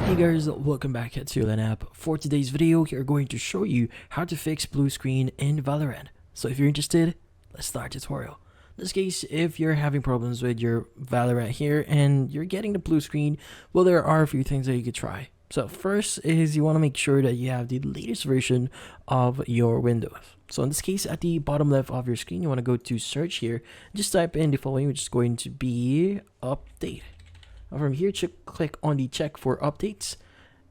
Hey guys, welcome back to Valorant app. For today's video, we are going to show you how to fix blue screen in Valorant. So if you're interested, let's start the tutorial. In this case, if you're having problems with your Valorant here and you're getting the blue screen, well, there are a few things that you could try. So first is you want to make sure that you have the latest version of your Windows. So in this case, at the bottom left of your screen, you want to go to search here. Just type in the following, which is going to be update. From here, click on the check for updates,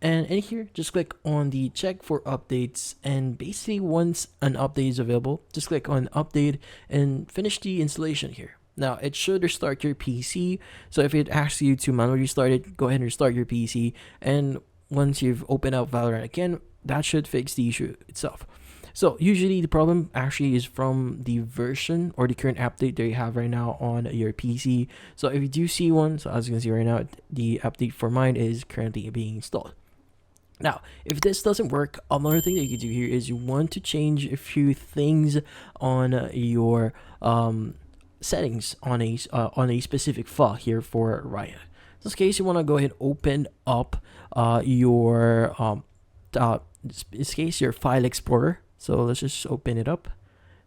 and in here just click on the check for updates, and basically once an update is available, just click on update and finish the installation here. Now it should restart your PC, so if it asks you to manually restart it, go ahead and restart your PC, and once you've opened up Valorant again, that should fix the issue itself. So usually the problem actually is from the version or the current update that you have right now on your PC. So if you do see one, so as you can see right now, the update for mine is currently being installed. Now, if this doesn't work, another thing that you can do here is you want to change a few things on your settings on a specific file here for Riot. In this case, you want to go ahead and open up your in this case your file explorer. So let's just open it up,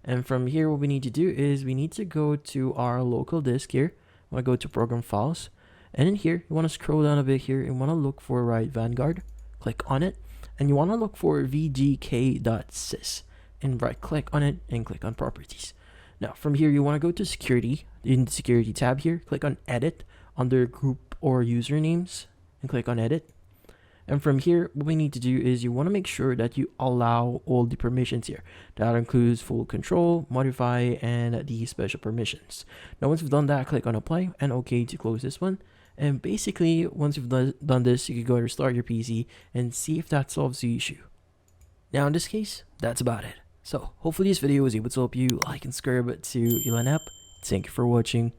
and from here what we need to do is we need to go to our local disk here. I want to go to program files, and in here you want to scroll down a bit here and want to look for Riot Vanguard. Click on it, and you want to look for vgk.sys and right click on it and click on properties. Now from here you want to go to security. In the security tab here, click on edit under group or usernames and click on edit. And from here, what we need to do is you want to make sure that you allow all the permissions here. That includes full control, modify, and the special permissions. Now, once you've done that, click on apply and OK to close this one. And basically, once you've done this, you can go and restart your PC and see if that solves the issue. Now, in this case, that's about it. So, hopefully this video was able to help you. Like and subscribe to Valorant app. Thank you for watching.